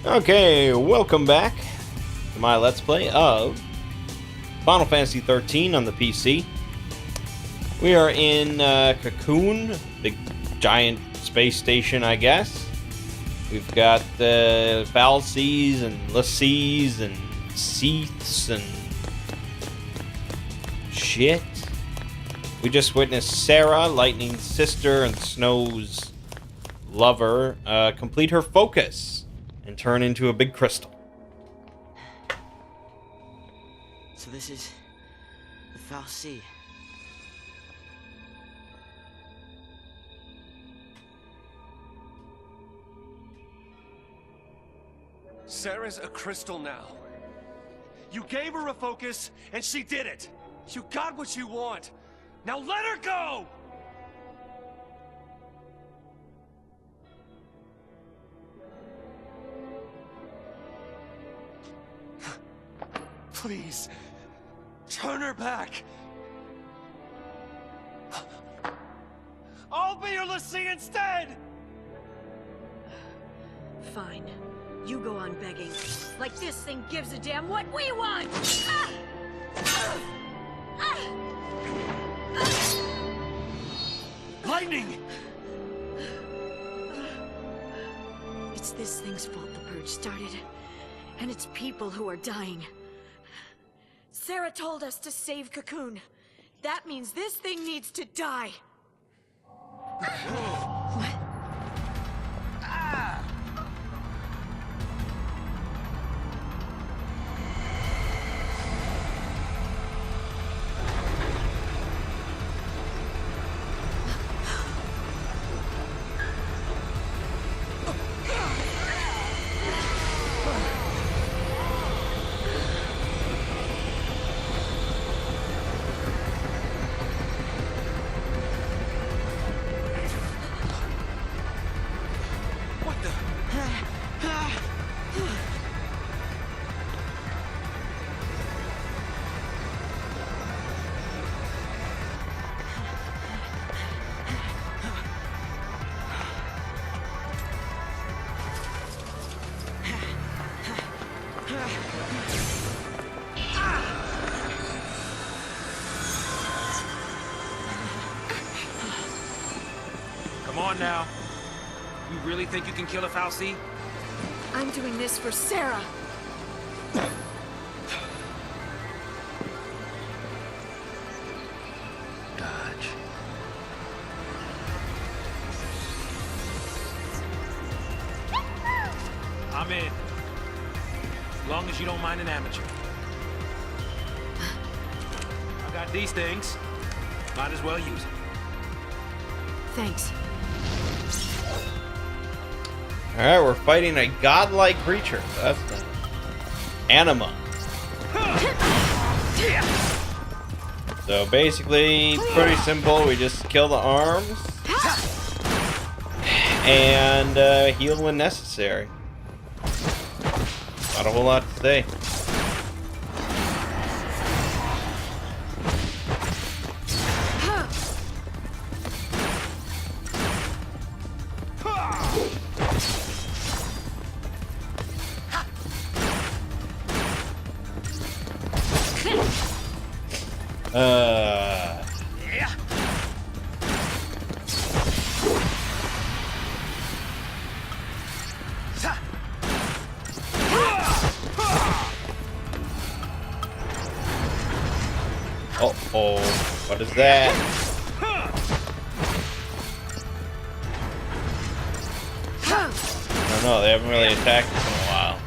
Okay, welcome back to my Let's Play of Final Fantasy XIII on the PC. We are in Cocoon, big giant space station, I guess. We've got Falsies and Lassies and Seats and shit. We just witnessed Sarah, Lightning's sister and Snow's lover, complete her focus and turn into a big crystal. So this is the Falsi. Sarah's a crystal now. You gave her a focus, and she did it. You got what you want. Now let her go! Please, turn her back. I'll be your Lassie instead! Fine. You go on begging. Like this thing gives a damn what we want! Ah! Ah! Ah! Lightning! It's this thing's fault the purge started. And it's people who are dying. Sarah told us to save Cocoon. That means this thing needs to die. Come on now. You really think you can kill a Falsi? I'm doing this for Sarah. Dodge. I'm in. As long as you don't mind an amateur. I got these things. Might as well use them. Thanks. Alright, we're fighting a godlike creature. That's the anima. So basically, pretty simple. We just kill the arms and heal when necessary. Not a whole lot to say. Uh-oh, what is that? I don't know, they haven't really attacked us in a while.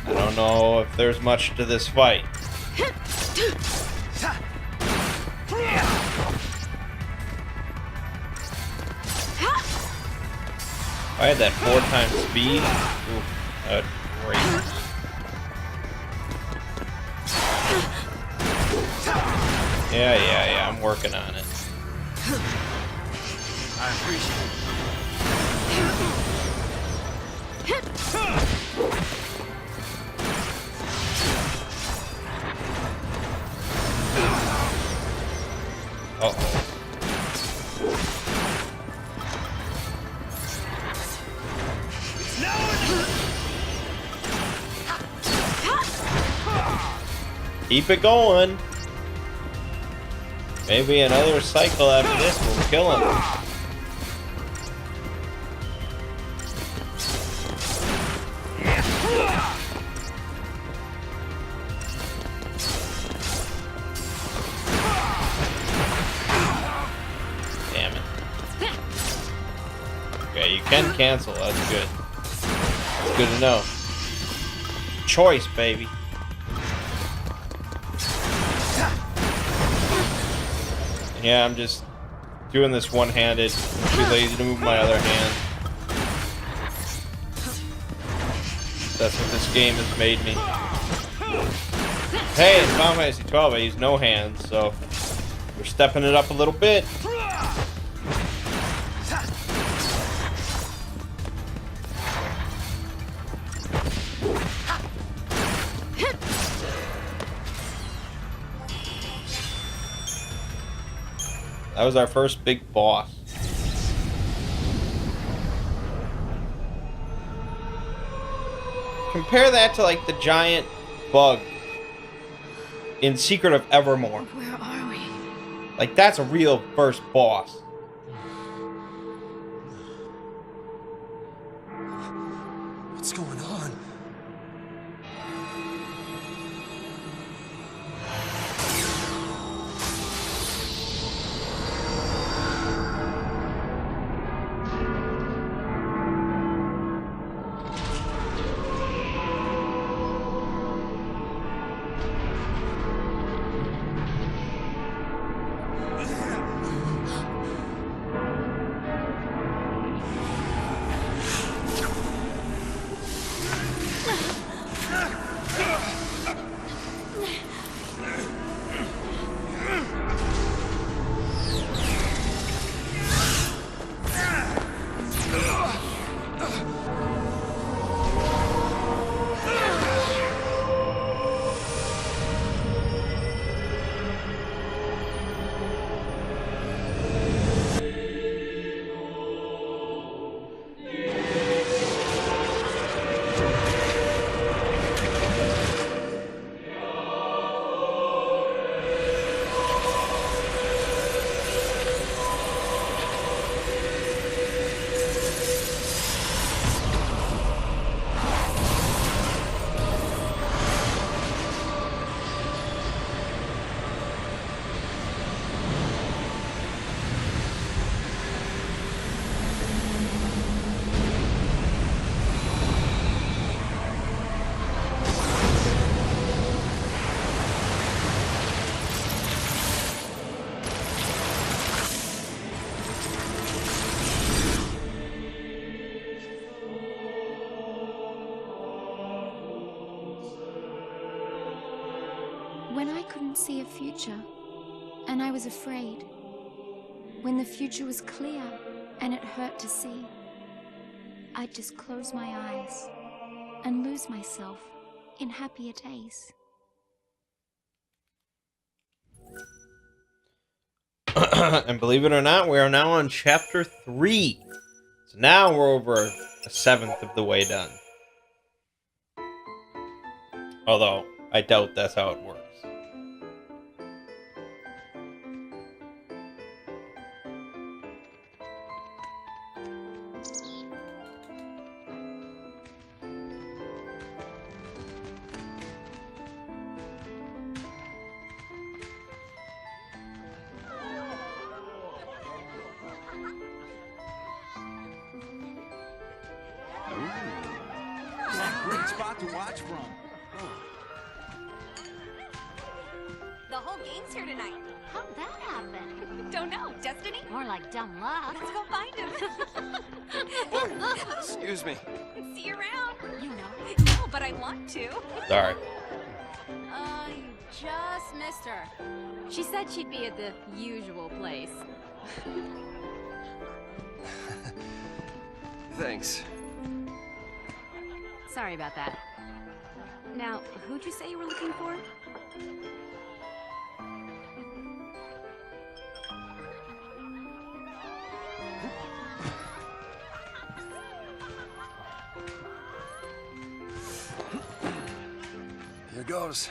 I don't know if there's much to this fight. If I had that 4 times speed, ooh, that would be great. Yeah, I'm working on it. I appreciate it. Uh-oh. Keep it going. Maybe another cycle after this will kill him. Damn it. Okay, you can cancel. That's good. That's good to know. Choice, baby. Yeah, I'm just doing this one-handed. I'm too lazy to move my other hand. That's what this game has made me. Hey, in Final Fantasy XII, I use no hands, so we're stepping it up a little bit. That was our first big boss. Compare that to like the giant bug in Secret of Evermore. Where are we? Like that's a real first boss. What's going on? When I couldn't see a future, and I was afraid. When the future was clear, and it hurt to see. I'd just close my eyes, and lose myself in happier days. And believe it or not, we are now on chapter 3. So now we're over a seventh of the way done. Although, I doubt that's how it works. Great spot to watch from. The whole gang's here tonight. How'd that happen? Don't know. Destiny? More like dumb luck. Let's go find him. Excuse me. See you around. You know. No, but I want to. Sorry. You just missed her. She said she'd be at the usual place. Thanks. Sorry about that. Now, who'd you say you were looking for? Here goes.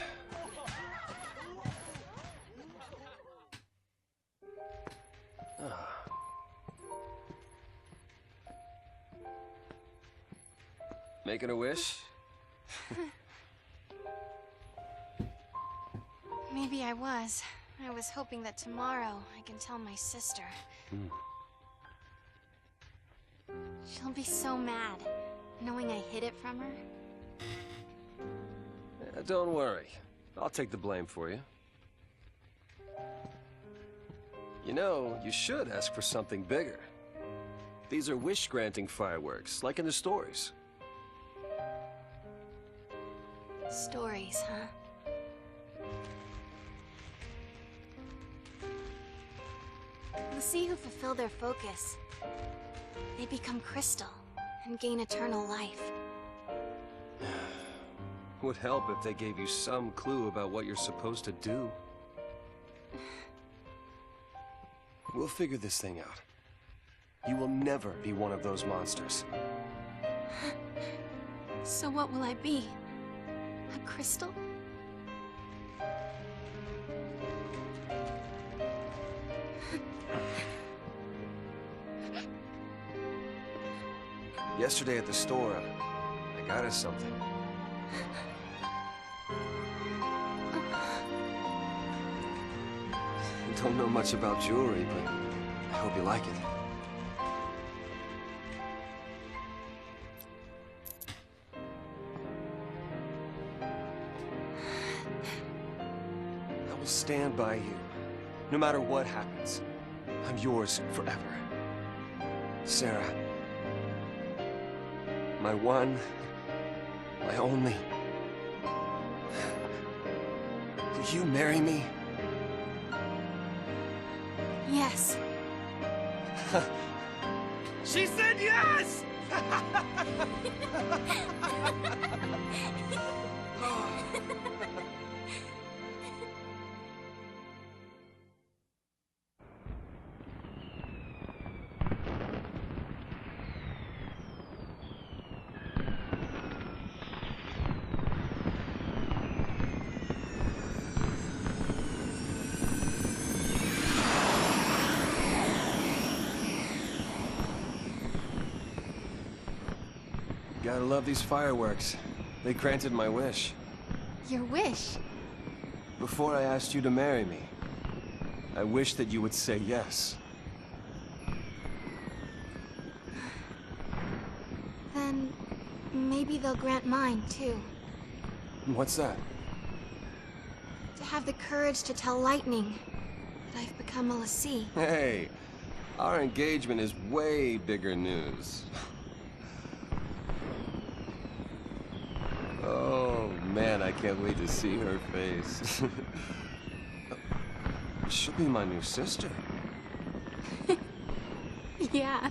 Making a wish? Maybe I was. I was hoping that tomorrow I can tell my sister. She'll be so mad, knowing I hid it from her. Don't worry. I'll take the blame for you. You know, you should ask for something bigger. These are wish-granting fireworks, like in the stories. Stories, huh? The sea who fulfill their focus, they become crystal and gain eternal life. Would help if they gave you some clue about what you're supposed to do. We'll figure this thing out. You will never be one of those monsters. So what will I be? A crystal? Yesterday at the store, I got us something. I don't know much about jewelry, but I hope you like it. I will stand by you, no matter what happens. I'm yours forever. Sarah. My one, my only. Will you marry me? Yes. She said yes! Gotta love these fireworks. They granted my wish. Your wish? Before I asked you to marry me, I wished that you would say yes. Then maybe they'll grant mine, too. What's that? To have the courage to tell Lightning that I've become a Lassie. Hey, our engagement is way bigger news. Oh, man, I can't wait to see her face. She'll be my new sister. Yeah.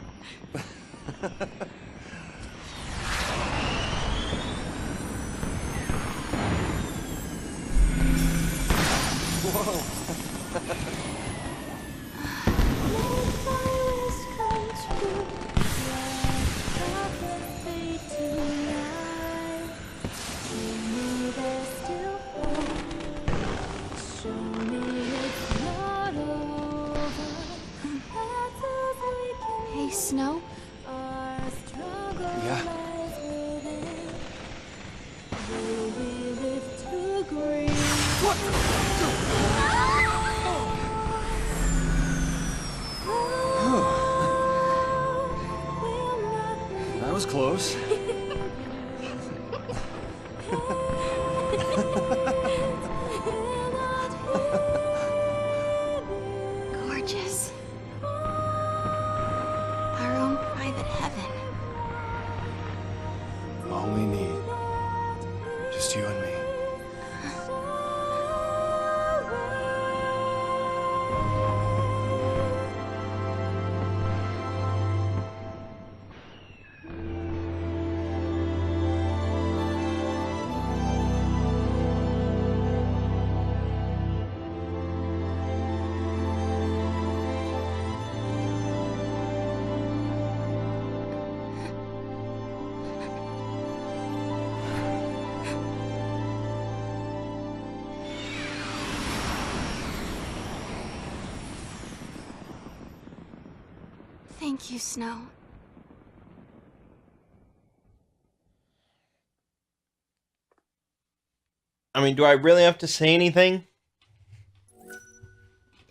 Hey, Snow? Yeah. That was close. Gorgeous. Our own private heaven. All we need. Just you and me. Thank you, Snow. I mean, do I really have to say anything?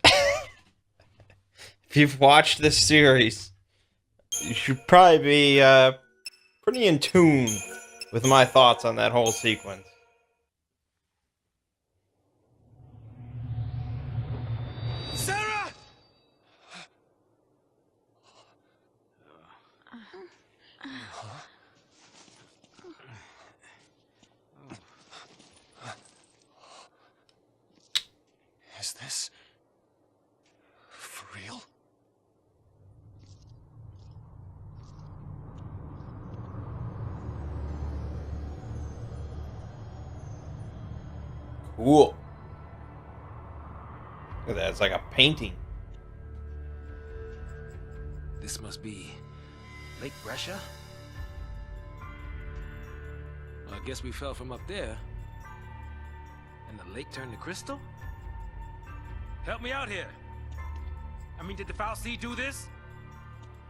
If you've watched this series, you should probably be pretty in tune with my thoughts on that whole sequence. Sarah! Is this for real? Cool. Look at that, it's like a painting. This must be Lake Brescia? Well, I guess we fell from up there. And the lake turned to crystal? Help me out here. I mean, did the Foul Sea do this?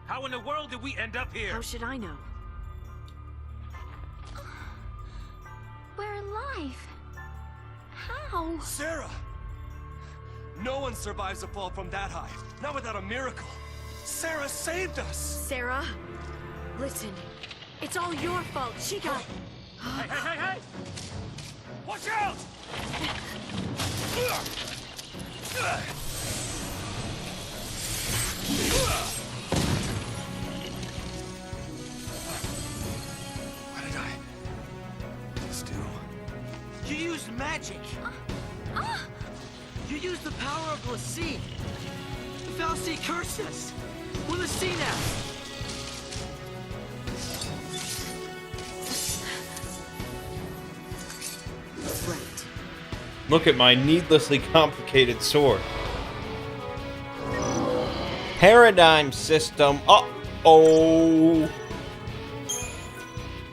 How in the world did we end up here? How should I know? We're alive. How? Sarah! No one survives a fall from that high. Not without a miracle. Sarah saved us! Sarah, listen. It's all your fault. She got... Hey, hey, hey, hey! Watch out! What did I just do? You used magic. You used the power of the sea. The Foul Sea cursed us. We're the sea now. Right. Look at my needlessly complicated sword. Paradigm system. Uh-oh.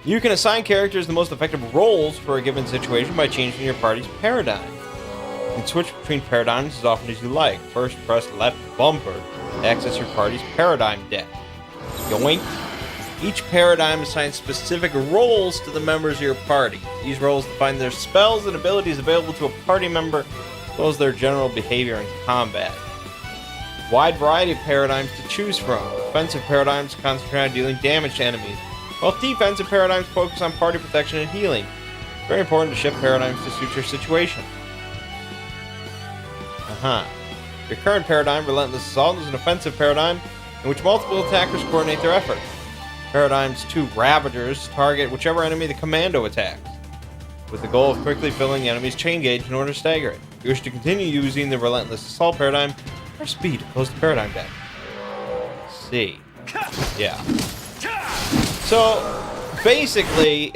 You can assign characters the most effective roles for a given situation by changing your party's paradigm. You can switch between paradigms as often as you like. First, press left bumper to access your party's paradigm deck. Yoink. Each paradigm assigns specific roles to the members of your party. These roles define their spells and abilities available to a party member, as well as their general behavior in combat. Wide variety of paradigms to choose from. Offensive paradigms concentrate on dealing damage to enemies, while defensive paradigms focus on party protection and healing. It's very important to shift paradigms to suit your situation. Your current paradigm, Relentless Assault, is an offensive paradigm in which multiple attackers coordinate their efforts. Paradigms 2 Ravagers target whichever enemy the commando attacks, with the goal of quickly filling the enemy's chain gauge in order to stagger it. If you wish to continue using the Relentless Assault paradigm, press B to close the paradigm deck. C. Yeah. So, basically...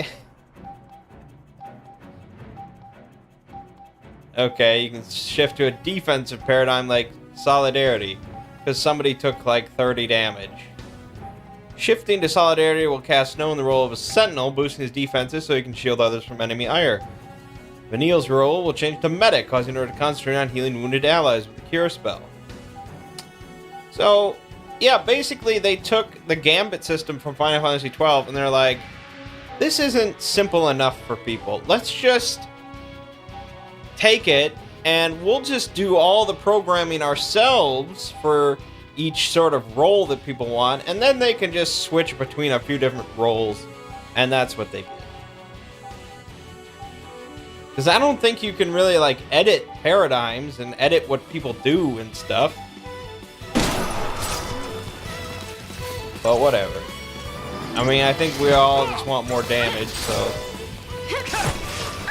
Okay, you can shift to a defensive paradigm like Solidarity, because somebody took like 30 damage. Shifting to Solidarity will cast Snow in the role of a Sentinel, boosting his defenses so he can shield others from enemy ire. Vanille's role will change to Medic, causing her to concentrate on healing wounded allies with the Cure spell. So, yeah, basically they took the Gambit system from Final Fantasy XII and they're like, this isn't simple enough for people. Let's just take it and we'll just do all the programming ourselves for each sort of role that people want, and then they can just switch between a few different roles, and that's what they did. Because I don't think you can really, like, edit paradigms and edit what people do and stuff. But whatever. I mean, I think we all just want more damage, so...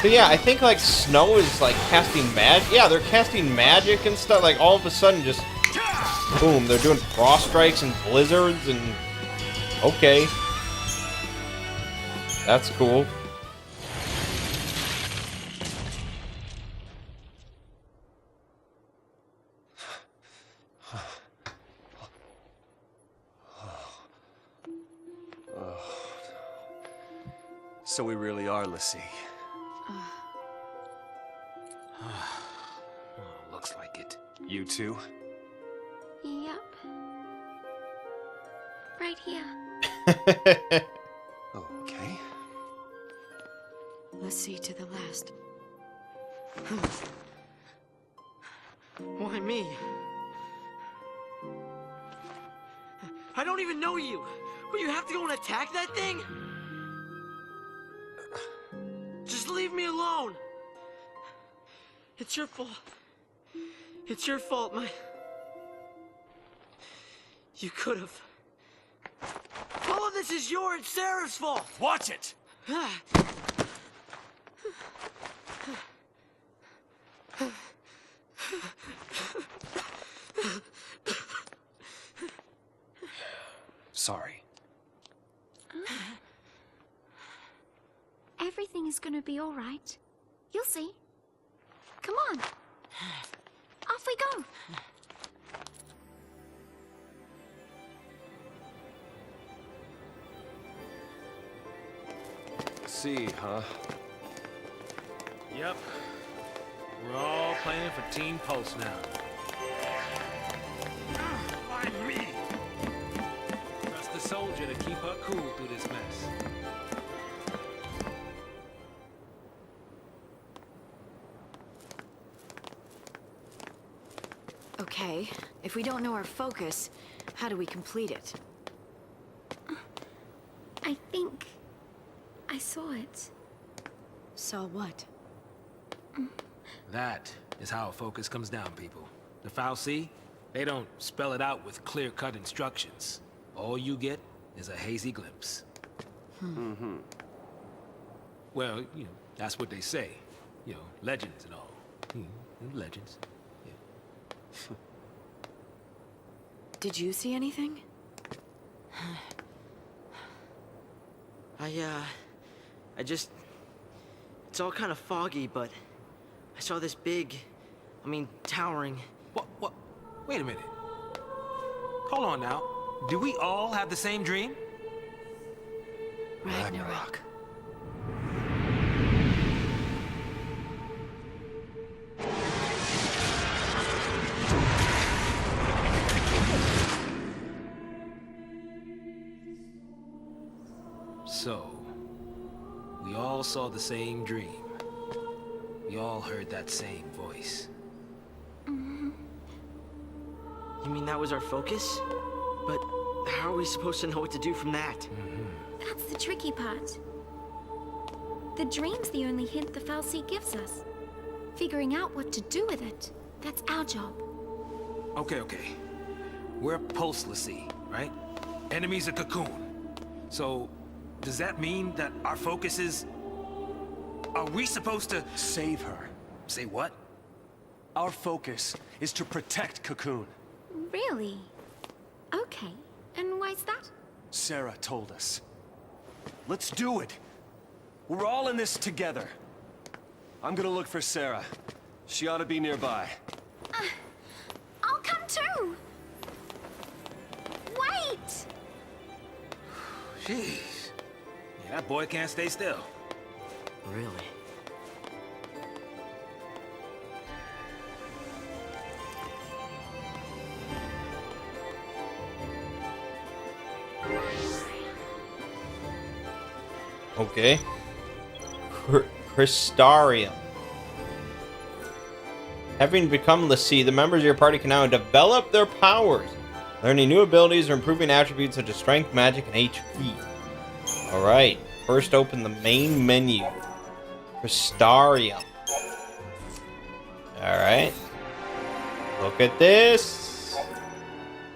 So yeah, I think, like, Snow is, like, casting magic. Yeah, they're casting magic and stuff, like, all of a sudden just... Boom, they're doing frost strikes and blizzards and... Okay. That's cool. So we really are l'Cie. Looks like it. You too? Yep. Right here. Okay. Let's see to the last. Why me? I don't even know you. But you have to go and attack that thing? Just leave me alone. It's your fault. It's your fault, You could have. All of this is your and Sarah's fault. Watch it! Sorry. Everything is gonna be all right. You'll see. Come on. Off we go. See, huh? Yep. We're all playing for Team Pulse now. Why me? Trust the soldier to keep her cool through this mess. Okay, if we don't know our focus, how do we complete it? I think I saw it. Saw what? That is how focus comes down, people. The Fal'Cie, they don't spell it out with clear-cut instructions. All you get is a hazy glimpse. Well, you know, that's what they say. You know, legends and all. Legends. Yeah. Did you see anything? It's all kind of foggy, but I saw this big, towering. What? Wait a minute. Hold on now. Do we all have the same dream? Ragnarok. So, we all saw the same dream. We all heard that same voice. You mean that was our focus? But how are we supposed to know what to do from that? That's the tricky part. The dream's the only hint the Fal'Cie gives us. Figuring out what to do with it, that's our job. Okay. We're Pulselessy, right? Enemies of Cocoon. So, does that mean that our focus is... Are we supposed to... Save her. Say what? Our focus is to protect Cocoon. Really? Okay. And why's that? Sarah told us. Let's do it. We're all in this together. I'm gonna look for Sarah. She ought to be nearby. I'll come too! Wait! Jeez. Yeah, that boy can't stay still. Really? Okay. Crystarium. Having become l'Cie, the members of your party can now develop their powers, learning new abilities or improving attributes such as strength, magic, and HP. Alright, first open the main menu. Crystarium. Alright. Look at this.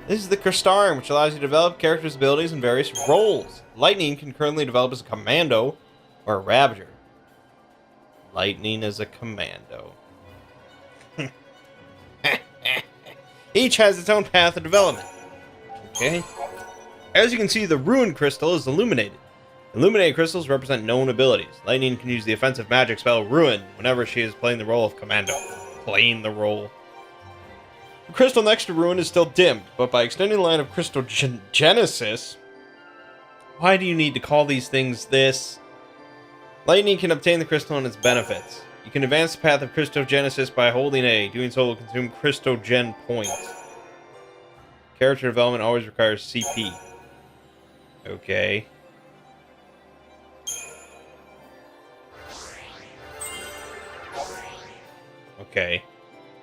This is the Crystarium, which allows you to develop characters' abilities in various roles. Lightning can currently develop as a commando or a ravager. Lightning as a commando. Each has its own path of development. Okay. As you can see, the Ruin Crystal is illuminated. Illuminated crystals represent known abilities. Lightning can use the offensive magic spell Ruin whenever she is playing the role of commando. Playing the role. The crystal next to Ruin is still dimmed, but by extending the line of Crystal Genesis... Why do you need to call these things this? Lightning can obtain the crystal and its benefits. You can advance the path of Christogenesis by holding A. Doing so will consume Christogen points. Character development always requires CP. Okay. Okay.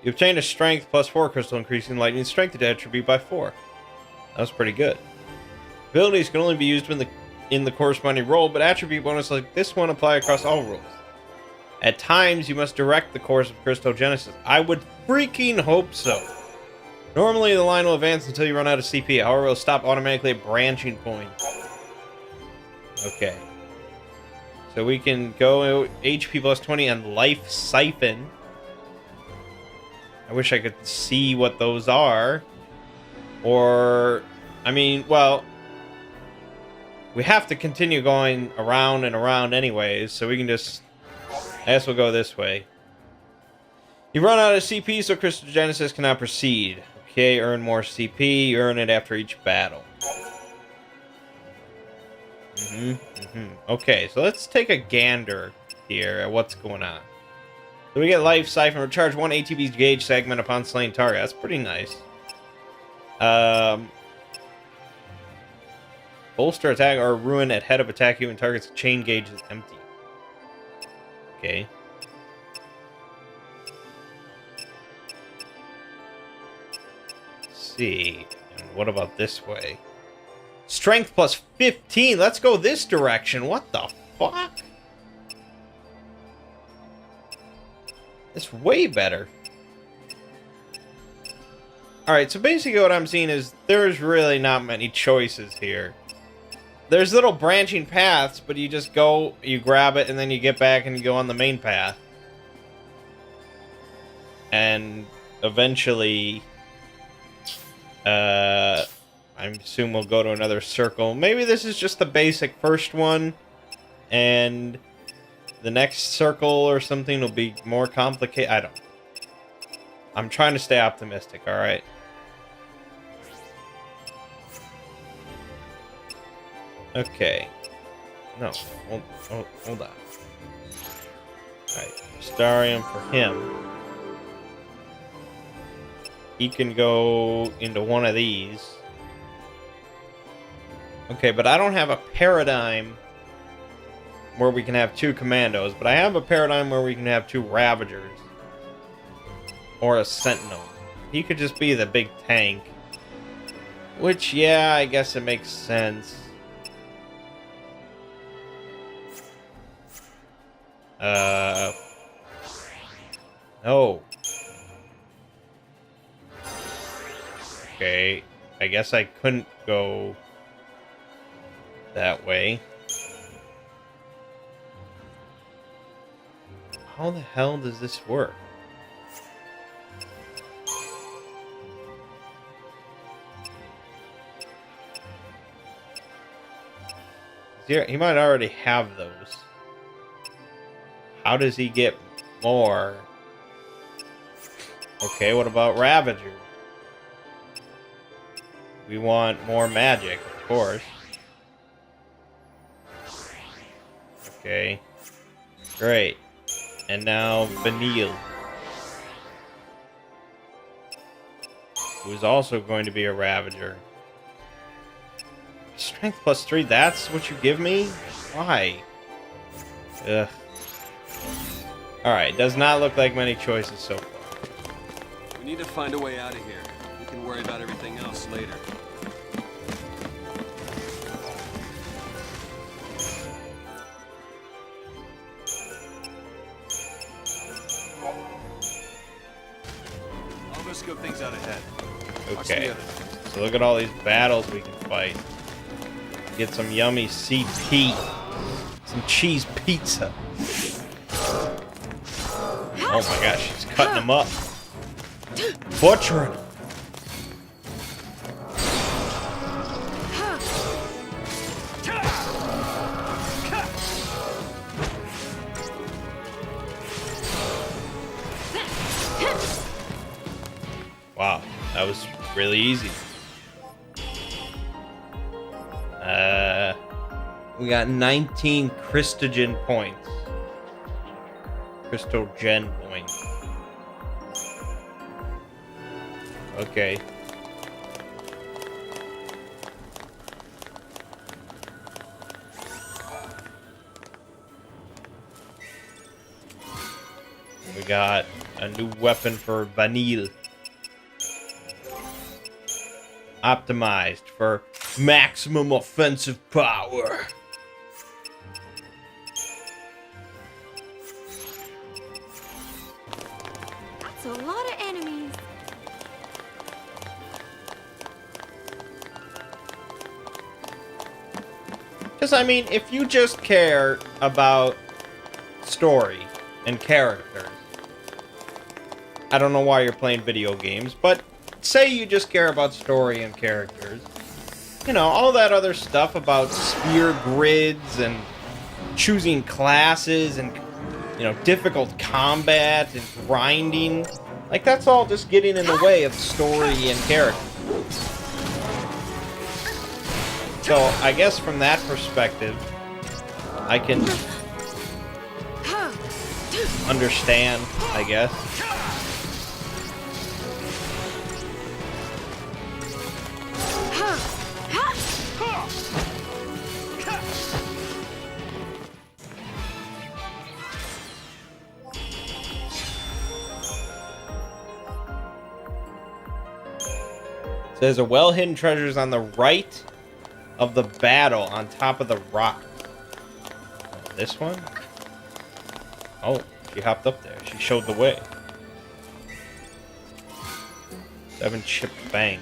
You obtained a strength +4 crystal, increasing lightning strength attribute by 4. That was pretty good. Abilities can only be used in the corresponding role, but attribute bonus like this one apply across all roles. At times, you must direct the course of Crystalgenesis. I would freaking hope so. Normally, the line will advance until you run out of CP. However, it will stop automatically at branching points. Okay. So we can go HP +20 and Life Siphon. I wish I could see what those are. Or, I mean, well, we have to continue going around and around anyways, so we can just... I guess we'll go this way. You run out of CP, so Crystalgenesis cannot proceed. Okay, earn more CP. You earn it after each battle. Okay, so let's take a gander here at what's going on. So we get Life Siphon. Recharge 1 ATB gauge segment upon slaying target. That's pretty nice. Bolster attack or ruin at head of attack you and target's chain gauge is empty. Okay. Let's see. And what about this way? Strength +15. Let's go this direction. What the fuck? It's way better. Alright, so basically what I'm seeing is there's really not many choices here. There's little branching paths, but you just go, you grab it, and then you get back and you go on the main path. And eventually, I assume we'll go to another circle. Maybe this is just the basic first one, and the next circle or something will be more complicated. I don't know. I'm trying to stay optimistic, alright? Okay. No. Hold on. Alright. Starium for him. He can go into one of these. Okay, but I don't have a paradigm where we can have 2 commandos, but I have a paradigm where we can have 2 Ravagers. Or a Sentinel. He could just be the big tank. Which, yeah, I guess it makes sense. No. Okay. I guess I couldn't go that way. How the hell does this work? He might already have those. How does he get more? Okay, what about Ravager? We want more magic, of course. Okay. Great. And now Vanille. Who's also going to be a Ravager. Strength +3, that's what you give me? Why? Ugh. Alright, does not look like many choices so far. We need to find a way out of here. We can worry about everything else later. I'll go scope things out ahead. Okay. So look at all these battles we can fight. Get some yummy CP. Some cheese pizza. Oh my gosh, she's cutting them up. Butchering them. Wow, that was really easy. We got 19 Crystalgen points. Crystalgen points. Okay. We got a new weapon for Vanille. Optimized for maximum offensive power. That's a lot of enemies. Because, I mean, if you just care about story and characters, I don't know why you're playing video games, but say you just care about story and characters. You know, all that other stuff about spear grids and choosing classes and, you know, difficult combat and grinding. Like, that's all just getting in the way of story and character. So, I guess from that perspective, I can understand, I guess. There's a well-hidden treasure is on the right of the battle on top of the rock. This one? Oh, she hopped up there. She showed the way. 7 chipped fang.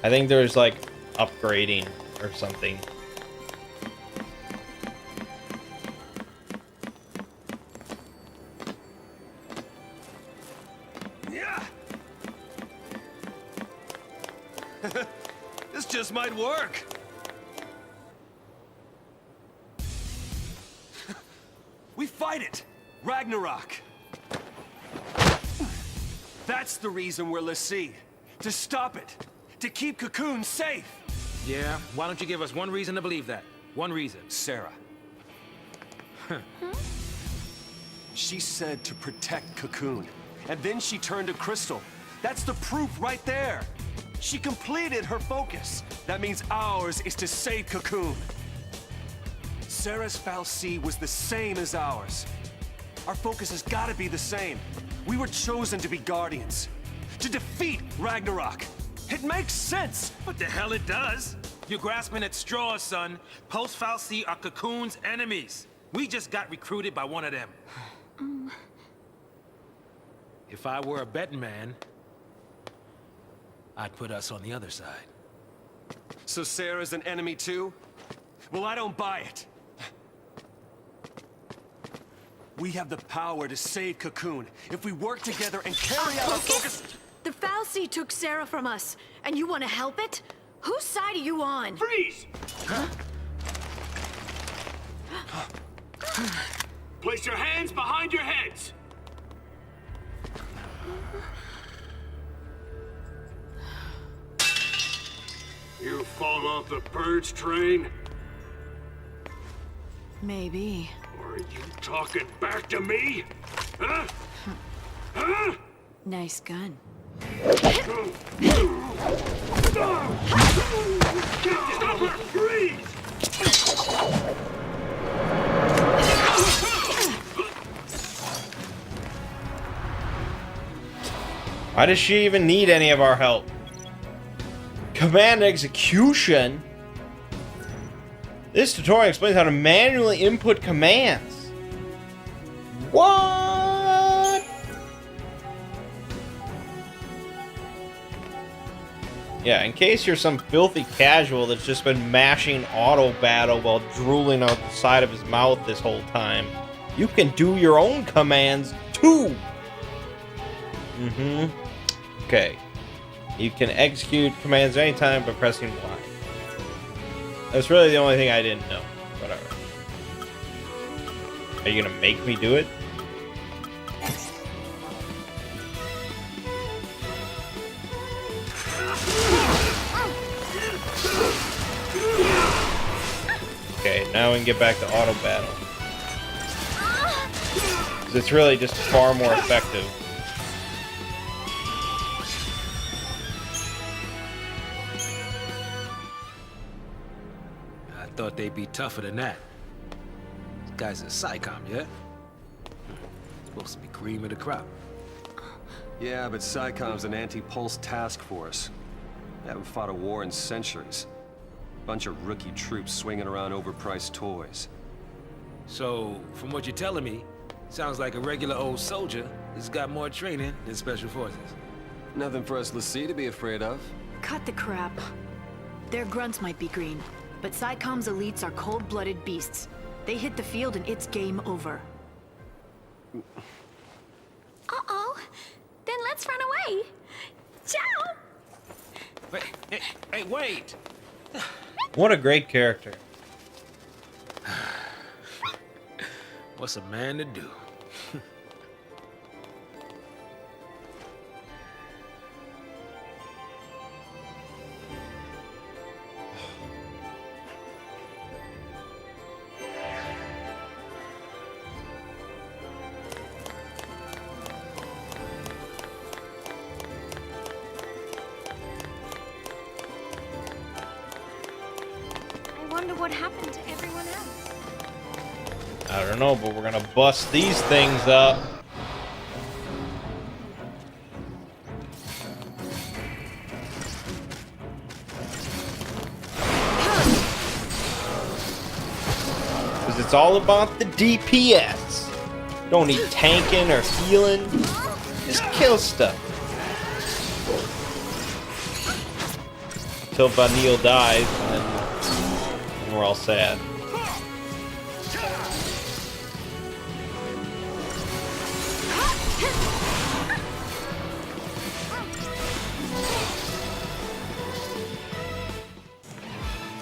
I think there's like upgrading or something. This just might work. We fight it! Ragnarok! That's the reason we're Lassie. To stop it. To keep Cocoon safe. Yeah, why don't you give us one reason to believe that? One reason. Sarah. She said to protect Cocoon. And then she turned to Crystal. That's the proof right there. She completed her focus. That means ours is to save Cocoon. Sarah's fal'Cie was the same as ours. Our focus has got to be the same. We were chosen to be guardians. To defeat Ragnarok. It makes sense. What the hell it does? You're grasping at straws, son. Post fal'Cie are Cocoon's enemies. We just got recruited by one of them. If I were a betting man, I'd put us on the other side. So Sarah's an enemy too? Well, I don't buy it. We have the power to save Cocoon if we work together and carry out our focus. The fal'Cie took Sarah from us, and you want to help it? Whose side are you on? Freeze! Place your hands behind your heads! You fall off the purge train? Maybe. Or are you talking back to me? Huh? Huh? Nice gun. Stop her! Freeze! Why does she even need any of our help? Command execution? This tutorial explains how to manually input commands. What? Yeah, in case you're some filthy casual that's just been mashing auto battle while drooling out the side of his mouth this whole time, you can do your own commands too. Okay. You can execute commands anytime by pressing Y. That's really the only thing I didn't know. Whatever. Are you gonna make me do it? Okay, now we can get back to auto battle. 'Cause it's really just far more effective. I thought they'd be tougher than that. This guy's a psychom, yeah? Supposed to be cream of the crop. Yeah, but SciComm's an anti-pulse task force. They haven't fought a war in centuries. Bunch of rookie troops swinging around overpriced toys. So, from what you're telling me, sounds like a regular old soldier that's got more training than Special Forces. Nothing for us Lassie to be afraid of. Cut the crap. Their grunts might be green, but SciComm's elites are cold-blooded beasts. They hit the field and it's game over. Uh-oh. Then let's run away. Ciao! Hey, wait! What a great character. What's a man to do? I wonder what happened to everyone else. I don't know, but we're gonna bust these things up. Because it's all about the DPS. Don't need tanking or healing. Just kill stuff. Until Vanille dies, and then we're all sad.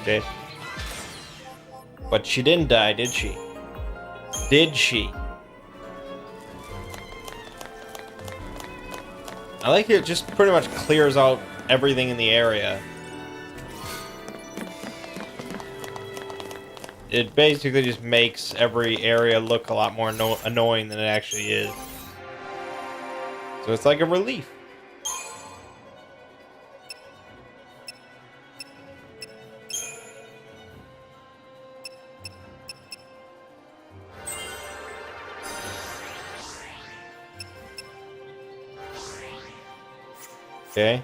Okay. But she didn't die, did she? Did she? I like it just pretty much clears out everything in the area. It basically just makes every area look a lot more annoying than it actually is. So it's like a relief. Okay.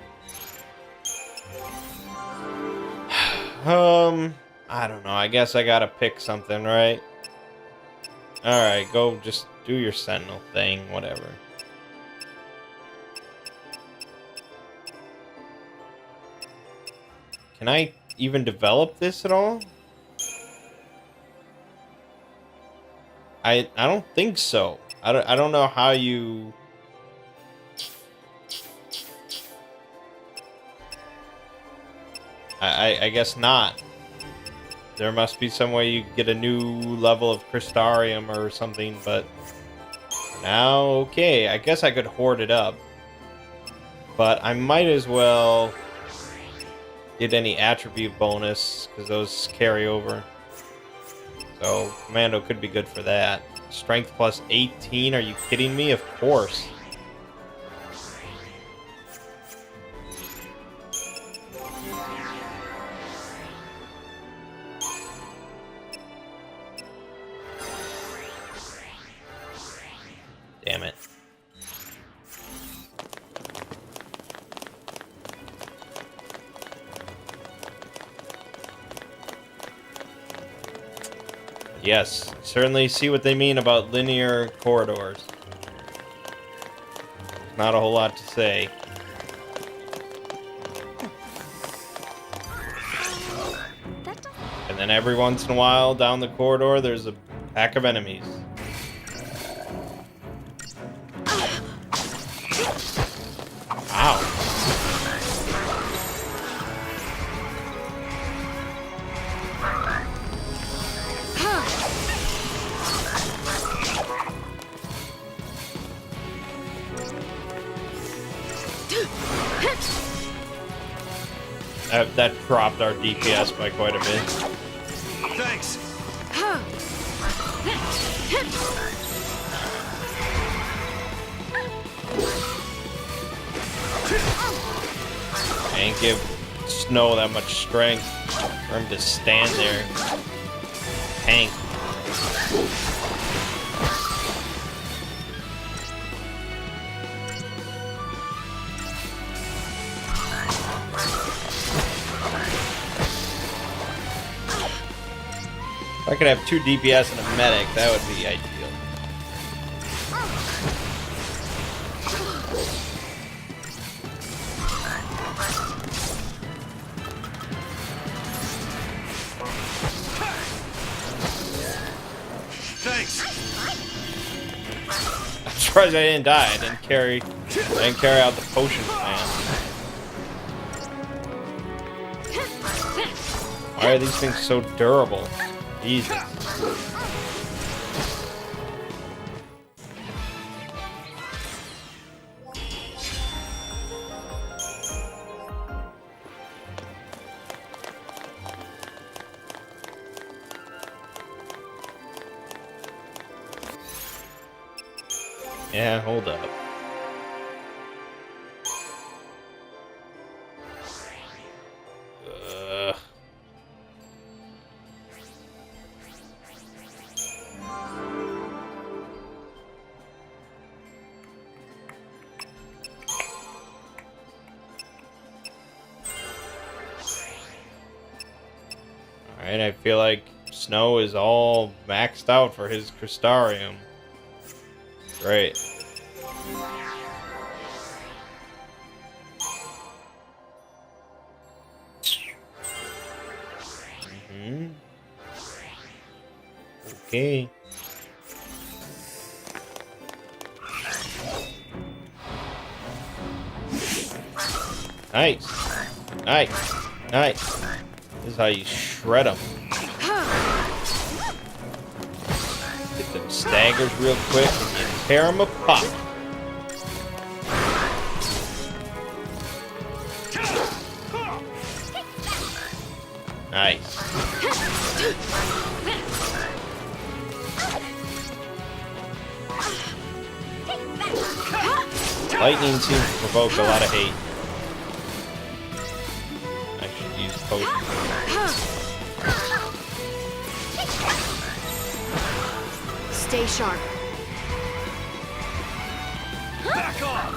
I don't know. I guess I gotta pick something, right? Alright, go just do your sentinel thing, whatever. Can I even develop this at all? I don't think so. I don't know how you... I guess not. There must be some way you get a new level of Crystarium or something, but now, okay, I guess I could hoard it up. But I might as well get any attribute bonus, because those carry over. So, Commando could be good for that. Strength plus 18, are you kidding me? Of course. Damn it. Yes, certainly see what they mean about linear corridors. Not a whole lot to say. And then every once in a while, down the corridor, there's a pack of enemies. Ow. That dropped our DPS by quite a bit. Thanks. Can't give Snow that much strength for him to stand there. Tank. If I could have 2 DPS and a medic, that would be ideal. Thanks. I'm surprised I didn't die. I didn't carry out the potion plan. Why are these things so durable? Jesus. Yeah, hold up. Alright, I feel like Snow is all maxed out for his Crystarium. Great. Okay. Nice. Nice. Nice. This is how you shred them. Get them staggers real quick and tear them apart. Nice. Lightning seems to provoke a lot of hate. I should use potion. Stay sharp. Back off.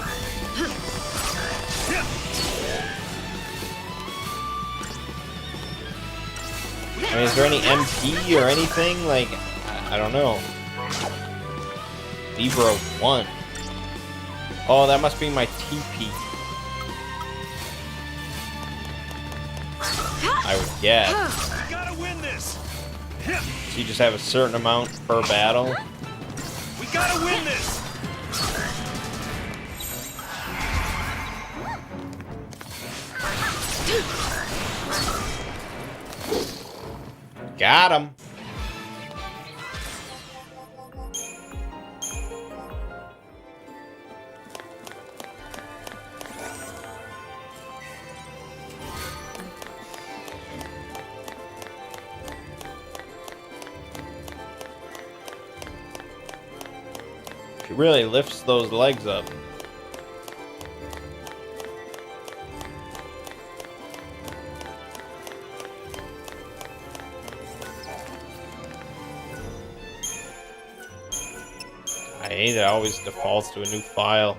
I mean, is there any MP or anything? Like, I don't know. Libra 1. Oh, that must be my TP. I would guess. We gotta win this. So you just have a certain amount per battle. We gotta win this. Got him. She really lifts those legs up. I hate it always defaults to a new file.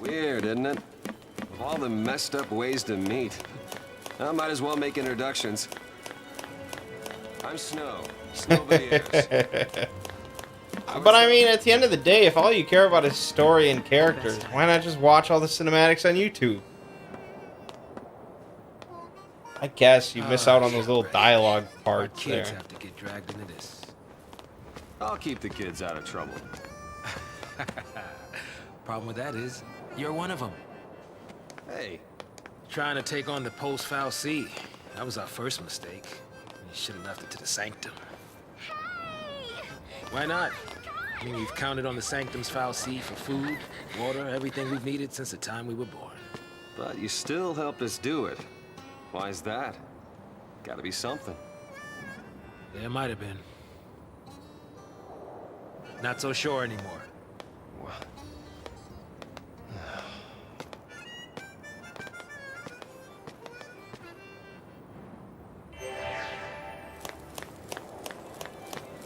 Weird, isn't it? Of all the messed up ways to meet, I might as well make introductions. I'm Snow. Snowbody. But I mean, at the end of the day, if all you care about is story and characters, why not just watch all the cinematics on YouTube? I guess you miss out on those little dialogue parts there. Kids have to get dragged into this. I'll keep the kids out of trouble. Problem with that is, you're one of them. Hey. Trying to take on the post-Foul C. That was our first mistake. You should have left it to the Sanctum. Why not? I mean, we've counted on the Sanctum's Foul C for food, water, everything we've needed since the time we were born. But you still helped us do it. Why is that? Gotta be something. There might have been. Not so sure anymore. What?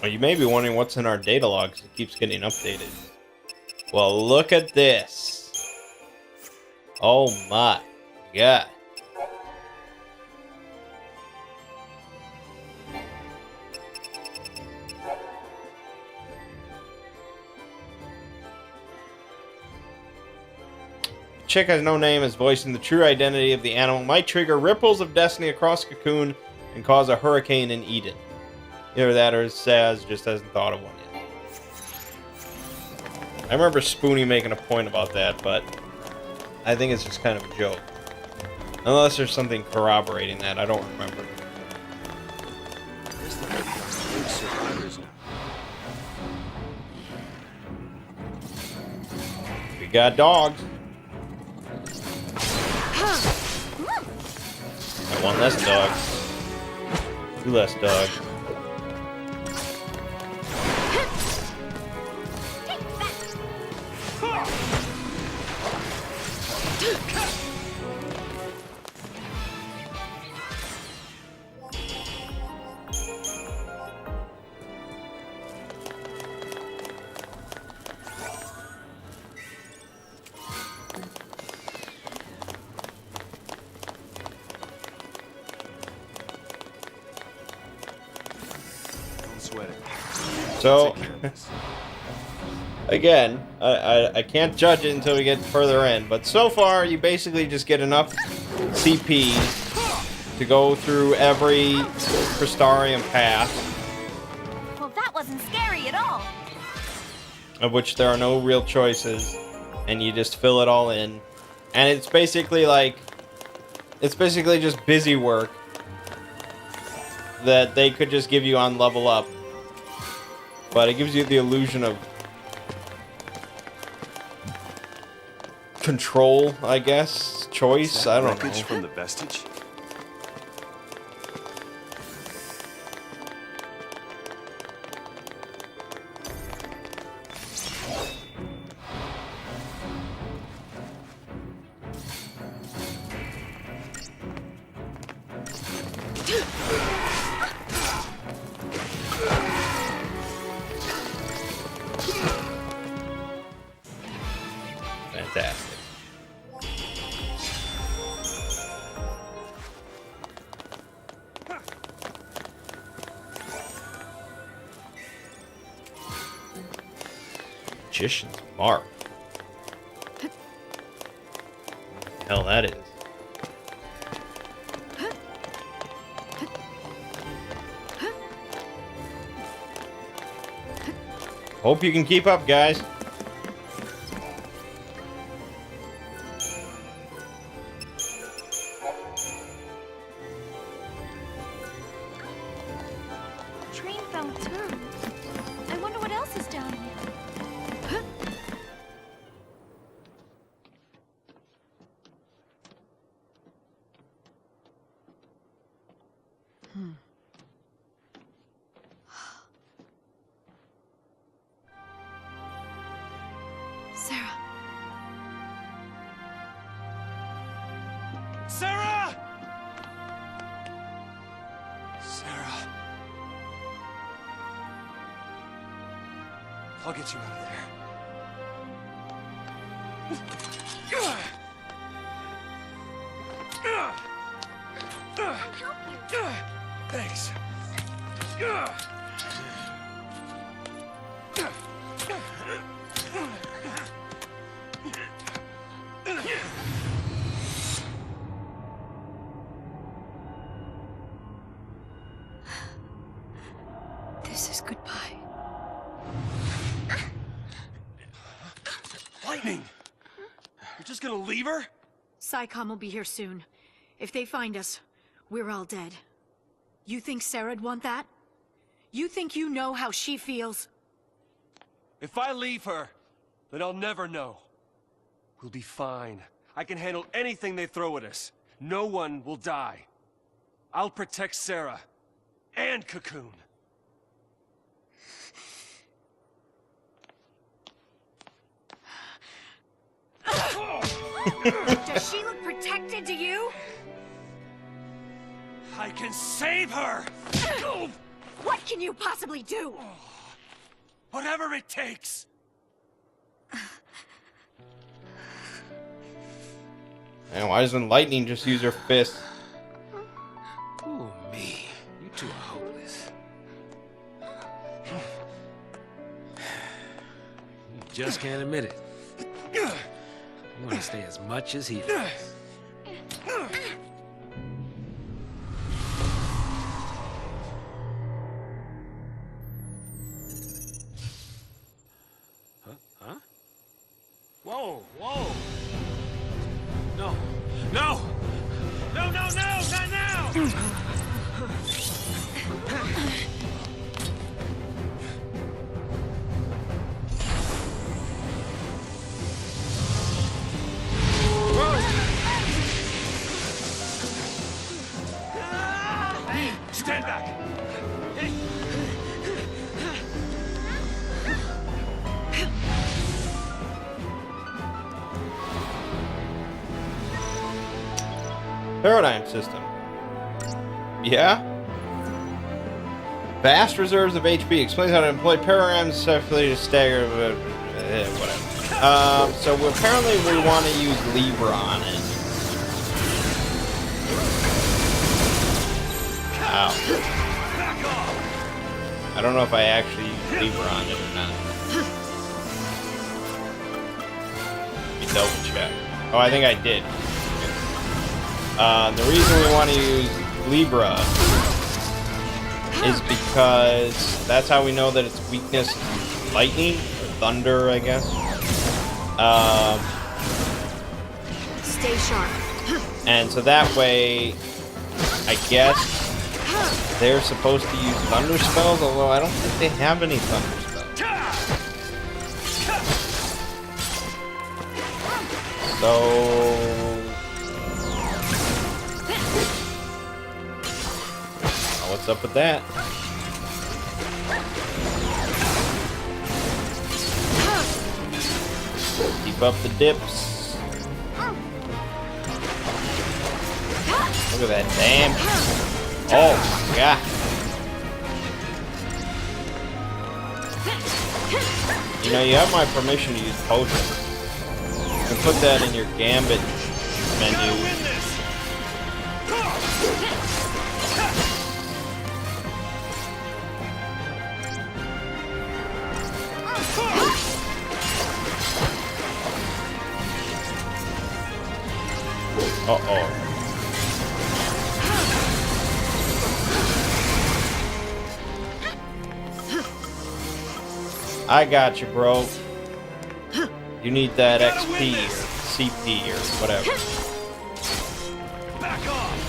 Well, you may be wondering what's in our data logs. It keeps getting updated. Well, look at this. Oh my god. Chick has no name is voicing the true identity of the animal might trigger ripples of destiny across Cocoon and cause a hurricane in Eden. Either that or Saz just hasn't thought of one yet. I remember Spoonie making a point about that, but I think it's just kind of a joke. Unless there's something corroborating that, I don't remember. Guess they're big survivors now. We got dogs. Got one less dog. Two less dogs. So, again, I can't judge it until we get further in, but so far you basically just get enough CP to go through every Crystarium path. Well, that wasn't scary at all. Of which there are no real choices, and you just fill it all in. And it's basically like, it's basically just busy work that they could just give you on level up. But it gives you the illusion of control, I guess, choice. I don't know. From the vestige? Fantastic. Magician's Mark. Hell, that is. Hope you can keep up, guys. Train fell through. I wonder what else is down here. Sarah. Sarah! Sarah. I'll get you out of there. Thanks. This is goodbye. Lightning! You're just gonna leave her? PSICOM will be here soon. If they find us, we're all dead. You think Sarah'd want that? You think you know how she feels? If I leave her, then I'll never know. We'll be fine. I can handle anything they throw at us. No one will die. I'll protect Sarah. And Cocoon. Does she look protected to you? I can save her! What can you possibly do? Whatever it takes! Man, why doesn't Lightning just use her fist? Ooh, me. You two are hopeless. You just can't admit it. You want to stay as much as he does. Huh? Whoa, whoa! No, no! No, no, no! Not now! Stand back! Paradigm system. Yeah? Vast reserves of HP. Explains how to employ paradigms successfully to stagger... whatever. So apparently we want to use Libra on it. Ow. I don't know if I actually use Libra on it or not. Let me double check. Oh, I think I did. The reason we want to use Libra is because that's how we know that its weakness is lightning, or thunder, I guess. Stay sharp. And so that way, I guess they're supposed to use thunder spells, although I don't think they have any thunder spells. So... what's up with that? Keep up the dips. Look at that damn. Oh my god. You know, you have my permission to use potions. You can put that in your gambit menu. Uh-oh. I got you, bro. You need that XP or CP or whatever. Back off!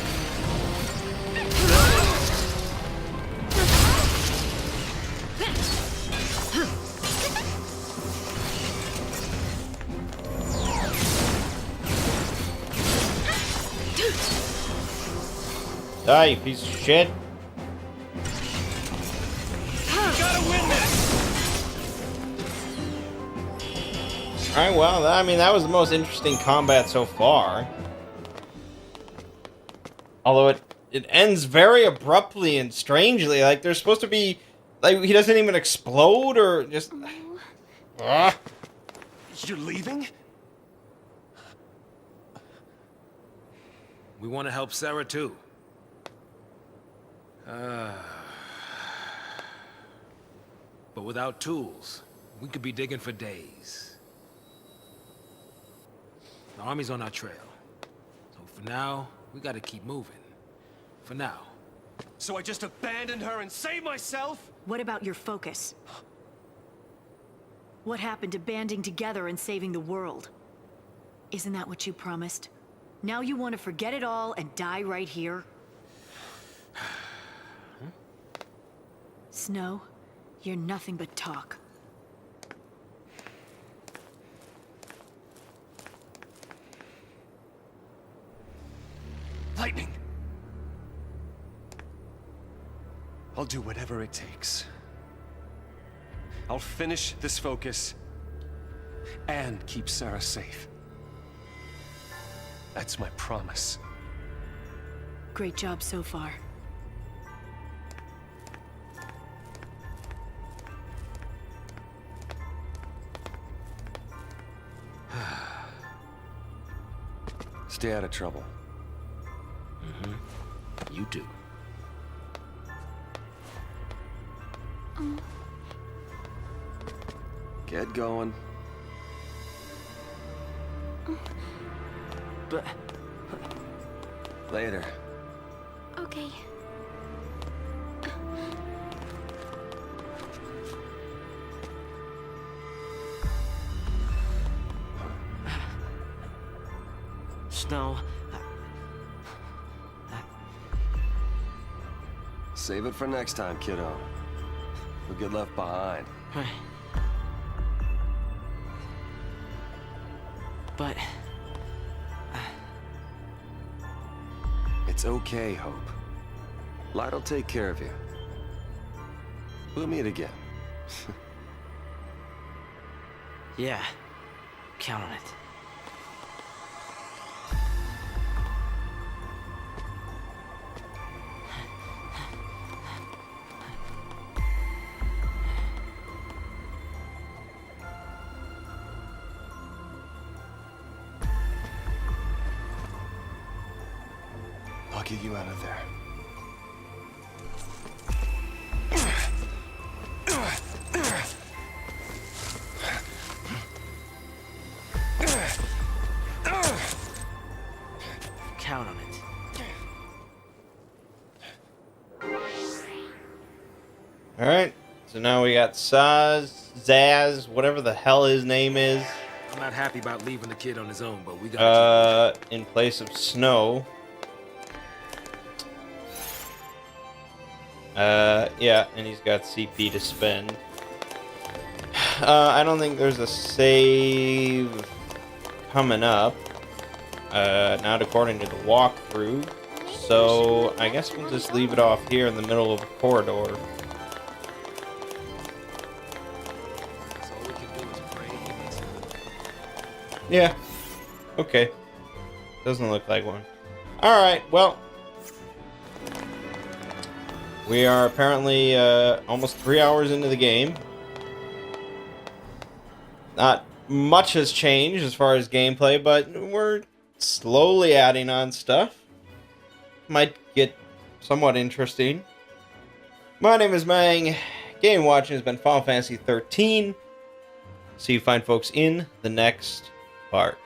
Die, you piece of shit. Gotta win this! Alright, well, I mean, that was the most interesting combat so far. Although it ends very abruptly and strangely. Like, there's supposed to be... Like, he doesn't even explode or just... You're leaving? We want to help Sarah, too. But without tools, we could be digging for days. The army's on our trail. So for now, we gotta keep moving. For now. So I just abandoned her and saved myself? What about your focus? What happened to banding together and saving the world? Isn't that what you promised? Now you want to forget it all and die right here? Snow, you're nothing but talk. Lightning! I'll do whatever it takes. I'll finish this focus and keep Sarah safe. That's my promise. Great job so far. stay out of trouble. You do. Get going. But... Later. Okay. Snow... Save it for next time, kiddo. You'll get left behind. But... It's okay, Hope. Light'll take care of you. We'll meet again. yeah. Count on it. I'll get you out of there. Count on it. Alright, so now we got Zaz, whatever the hell his name is, I'm not happy about leaving the kid on his own, but we got in place of Snow. Yeah, and he's got CP to spend. I don't think there's a save coming up. Not according to the walkthrough. So, I guess we'll just leave it off here in the middle of a corridor. So all we can do is pray he makes it. Yeah. Okay. Doesn't look like one. Alright, well. We are apparently almost 3 hours into the game. Not much has changed as far as gameplay, but we're slowly adding on stuff. Might get somewhat interesting. My name is Mangg. Game watching has been Final Fantasy XIII. See you fine folks in the next part.